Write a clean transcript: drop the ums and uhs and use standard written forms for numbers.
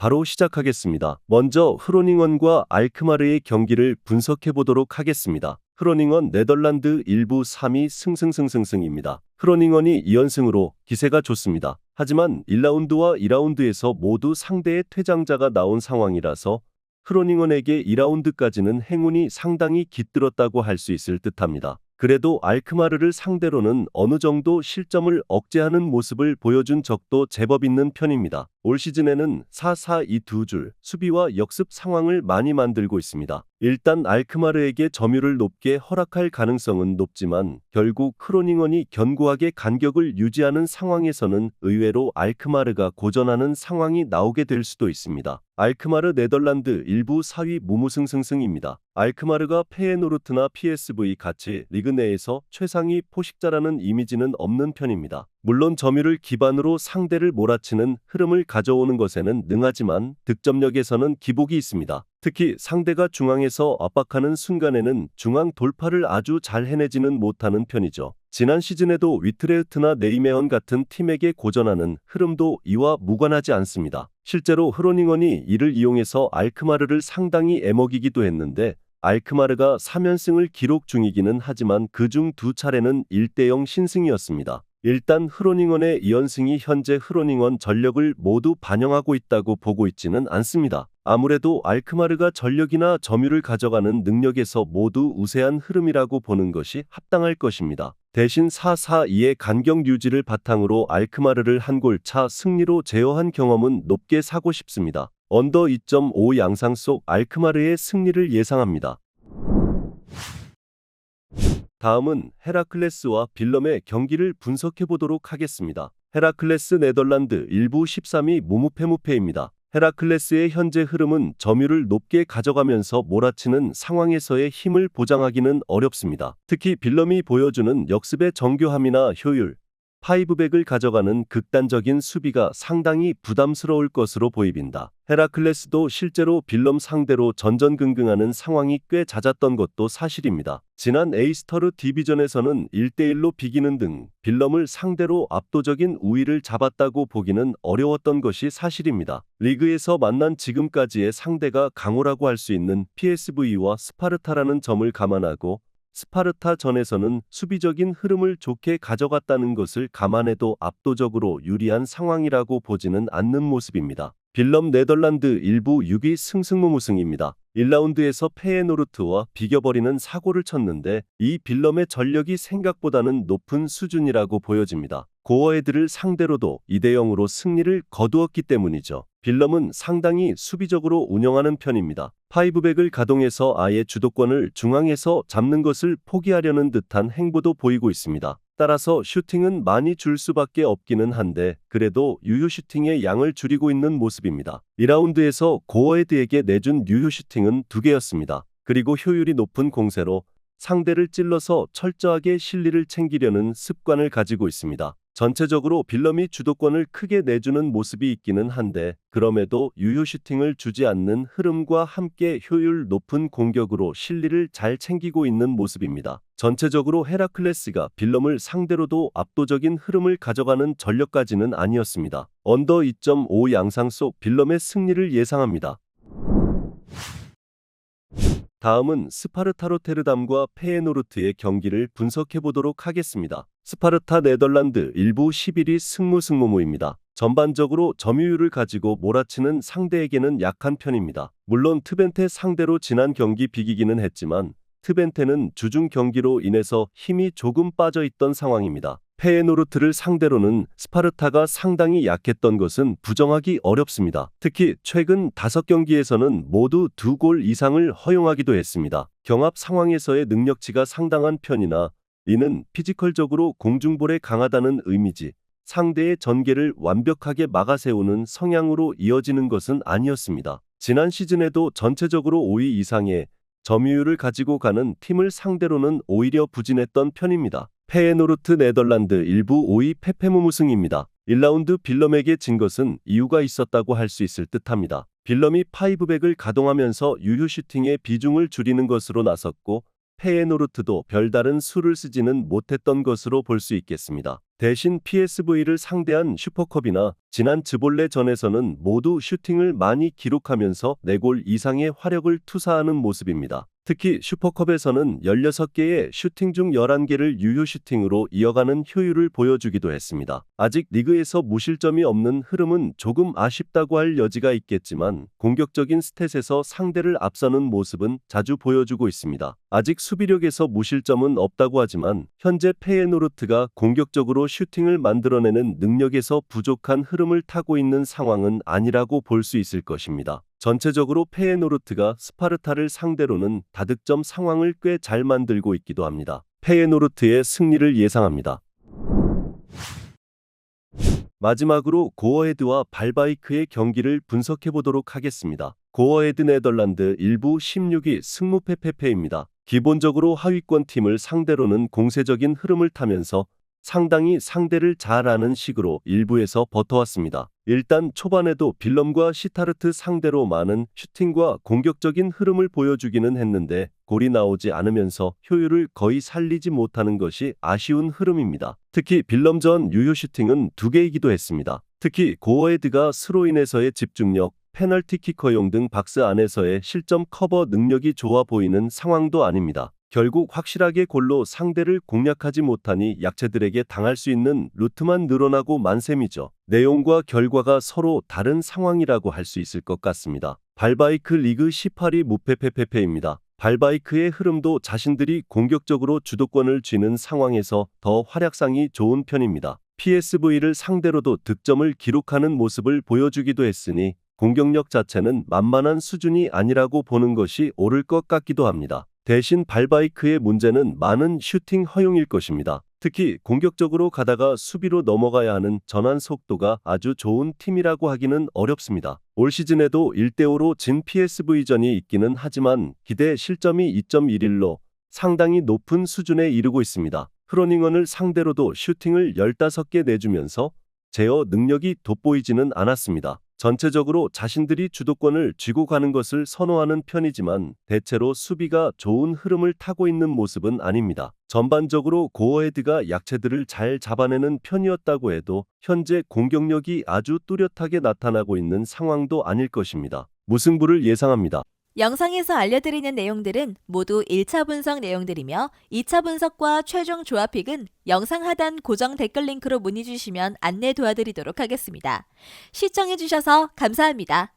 바로 시작하겠습니다. 먼저 흐로닝원과 알크마르의 경기를 분석해 보도록 하겠습니다. 흐로닝원 네덜란드 1부 3위 승승승승승입니다. 흐로닝원이 2연승으로 기세가 좋습니다. 하지만 1라운드와 2라운드에서 모두 상대의 퇴장자가 나온 상황이라서 흐로닝원에게 2라운드까지는 행운이 상당히 깃들었다고 할 수 있을 듯합니다. 그래도 알크마르를 상대로는 어느 정도 실점을 억제하는 모습을 보여준 적도 제법 있는 편입니다. 올 시즌에는 4-4-2 수비와 역습 상황을 많이 만들고 있습니다. 일단 알크마르에게 점유율을 높게 허락할 가능성은 높지만 결국 흐로닝원이 견고하게 간격을 유지하는 상황에서는 의외로 알크마르가 고전하는 상황이 나오게 될 수도 있습니다. 알크마르 네덜란드 1부 4위 무무승승승입니다. 알크마르가 페예노르트나 PSV 같이 리그 내에서 최상위 포식자라는 이미지는 없는 편입니다. 물론 점유율을 기반으로 상대를 몰아치는 흐름을 가져오는 것에는 능하지만 득점력에서는 기복이 있습니다. 특히 상대가 중앙에서 압박하는 순간에는 중앙 돌파를 아주 잘 해내지는 못하는 편이죠. 지난 시즌에도 위트레흐트나 네이메헌 같은 팀에게 고전하는 흐름도 이와 무관하지 않습니다. 실제로 흐로닝원이 이를 이용해서 알크마르를 상당히 애먹이기도 했는데 알크마르가 3연승을 기록 중이기는 하지만 그중 2차례는 1대0 신승이었습니다. 일단 흐로닝원의 2연승이 현재 흐로닝원 전력을 모두 반영하고 있다고 보고 있지는 않습니다. 아무래도 알크마르가 전력이나 점유율을 가져가는 능력에서 모두 우세한 흐름이라고 보는 것이 합당할 것입니다. 대신 4-4-2의 간격 유지를 바탕으로 알크마르를 한 골 차 승리로 제어한 경험은 높게 사고 싶습니다. 언더 2.5 양상 속 알크마르의 승리를 예상합니다. 다음은 헤라클레스와 빌럼의 경기를 분석해 보도록 하겠습니다. 헤라클레스 네덜란드 1부 13위 무무패무패입니다. 헤라클레스의 현재 흐름은 점유율을 높게 가져가면서 몰아치는 상황에서의 힘을 보장하기는 어렵습니다. 특히 빌럼이 보여주는 역습의 정교함이나 효율, 파이브백을 가져가는 극단적인 수비가 상당히 부담스러울 것으로 보입니다. 헤라클레스도 실제로 빌럼 상대로 전전긍긍하는 상황이 꽤 잦았던 것도 사실입니다. 지난 에이스터르 디비전에서는 1대1로 비기는 등 빌럼을 상대로 압도적인 우위를 잡았다고 보기는 어려웠던 것이 사실입니다. 리그에서 만난 지금까지의 상대가 강호라고 할 수 있는 PSV와 스파르타라는 점을 감안하고 스파르타 전에서는 수비적인 흐름을 좋게 가져갔다는 것을 감안해도 압도적으로 유리한 상황이라고 보지는 않는 모습입니다. 빌럼 네덜란드 1부 6위 승승무무승입니다. 1라운드에서 페예노르트와 비겨버리는 사고를 쳤는데 이 빌럼의 전력이 생각보다는 높은 수준이라고 보여집니다. 고어헤드를 상대로도 2대0으로 승리를 거두었기 때문이죠. 빌럼은 상당히 수비적으로 운영하는 편입니다. 파이브백을 가동해서 아예 주도권을 중앙에서 잡는 것을 포기하려는 듯한 행보도 보이고 있습니다. 따라서 슈팅은 많이 줄 수밖에 없기는 한데 그래도 유효 슈팅의 양을 줄이고 있는 모습입니다. 2라운드에서 고어헤드에게 내준 유효 슈팅은 2개였습니다. 그리고 효율이 높은 공세로 상대를 찔러서 철저하게 실리를 챙기려는 습관을 가지고 있습니다. 전체적으로 빌럼이 주도권을 크게 내주는 모습이 있기는 한데 그럼에도 유효 슈팅을 주지 않는 흐름과 함께 효율 높은 공격으로 실리를 잘 챙기고 있는 모습입니다. 전체적으로 헤라클레스가 빌럼을 상대로도 압도적인 흐름을 가져가는 전력까지는 아니었습니다. 언더 2.5 양상 속 빌럼의 승리를 예상합니다. 다음은 스파르타 로테르담과 페예노르트의 경기를 분석해 보도록 하겠습니다. 스파르타 네덜란드 1부 11위 승무무입니다. 전반적으로 점유율을 가지고 몰아치는 상대에게는 약한 편입니다. 물론 트벤테 상대로 지난 경기 비기기는 했지만 트벤테는 주중 경기로 인해서 힘이 조금 빠져있던 상황입니다. 페예노르트를 상대로는 스파르타가 상당히 약했던 것은 부정하기 어렵습니다. 특히 최근 5경기에서는 모두 2골 이상을 허용하기도 했습니다. 경합 상황에서의 능력치가 상당한 편이나 이는 피지컬적으로 공중볼에 강하다는 의미지 상대의 전개를 완벽하게 막아세우는 성향으로 이어지는 것은 아니었습니다. 지난 시즌에도 전체적으로 5위 이상의 점유율을 가지고 가는 팀을 상대로는 오히려 부진했던 편입니다. 페예노르트 네덜란드 1부 5위 패패무무승입니다. 1라운드 빌럼에게 진 것은 이유가 있었다고 할 수 있을 듯합니다. 빌럼이 파이브백을 가동하면서 유효 슈팅의 비중을 줄이는 것으로 나섰고 페예노르트도 별다른 수를 쓰지는 못했던 것으로 볼 수 있겠습니다. 대신 PSV를 상대한 슈퍼컵이나 지난 즈볼레전에서는 모두 슈팅을 많이 기록하면서 4골 이상의 화력을 투사하는 모습입니다. 특히 슈퍼컵에서는 16개의 슈팅 중 11개를 유효 슈팅으로 이어가는 효율을 보여주기도 했습니다. 아직 리그에서 무실점이 없는 흐름은 조금 아쉽다고 할 여지가 있겠지만 공격적인 스탯에서 상대를 앞서는 모습은 자주 보여주고 있습니다. 아직 수비력에서 무실점은 없다고 하지만 현재 페예노르트가 공격적으로 슈팅을 만들어내는 능력에서 부족한 흐름을 타고 있는 상황은 아니라고 볼 수 있을 것입니다. 전체적으로 페예노르트가 스파르타를 상대로는 다득점 상황을 꽤 잘 만들고 있기도 합니다. 페예노르트의 승리를 예상합니다. 마지막으로 고어헤드와 발바이크의 경기를 분석해 보도록 하겠습니다. 고어헤드 네덜란드 1부 16위 승무패패패입니다. 기본적으로 하위권 팀을 상대로는 공세적인 흐름을 타면서 상당히 상대를 잘 아는 식으로 일부에서 버텨왔습니다. 일단 초반에도 빌럼과 시타르트 상대로 많은 슈팅과 공격적인 흐름을 보여주기는 했는데 골이 나오지 않으면서 효율을 거의 살리지 못하는 것이 아쉬운 흐름입니다. 특히 빌럼전 유효 슈팅은 2개이기도 했습니다. 특히 고어헤드가 스로인에서의 집중력, 페널티키커용 등 박스 안에서의 실점 커버 능력이 좋아 보이는 상황도 아닙니다. 결국 확실하게 골로 상대를 공략하지 못하니 약체들에게 당할 수 있는 루트만 늘어나고 만 셈이죠. 내용과 결과가 서로 다른 상황이라고 할 수 있을 것 같습니다. 발바이크 리그 18위 무패패패패입니다. 발바이크의 흐름도 자신들이 공격적으로 주도권을 쥐는 상황에서 더 활약상이 좋은 편입니다. PSV를 상대로도 득점을 기록하는 모습을 보여주기도 했으니 공격력 자체는 만만한 수준이 아니라고 보는 것이 옳을 것 같기도 합니다. 대신 발바이크의 문제는 많은 슈팅 허용일 것입니다. 특히 공격적으로 가다가 수비로 넘어가야 하는 전환 속도가 아주 좋은 팀이라고 하기는 어렵습니다. 올 시즌에도 1대5로 진 PSV전이 있기는 하지만 기대 실점이 2.11로 상당히 높은 수준에 이르고 있습니다. 크로닝언을 상대로도 슈팅을 15개 내주면서 제어 능력이 돋보이지는 않았습니다. 전체적으로 자신들이 주도권을 쥐고 가는 것을 선호하는 편이지만 대체로 수비가 좋은 흐름을 타고 있는 모습은 아닙니다. 전반적으로 고어헤드가 약체들을 잘 잡아내는 편이었다고 해도 현재 공격력이 아주 뚜렷하게 나타나고 있는 상황도 아닐 것입니다. 무승부를 예상합니다. 영상에서 알려드리는 내용들은 모두 1차 분석 내용들이며 2차 분석과 최종 조합픽은 영상 하단 고정 댓글 링크로 문의 주시면 안내 도와드리도록 하겠습니다. 시청해주셔서 감사합니다.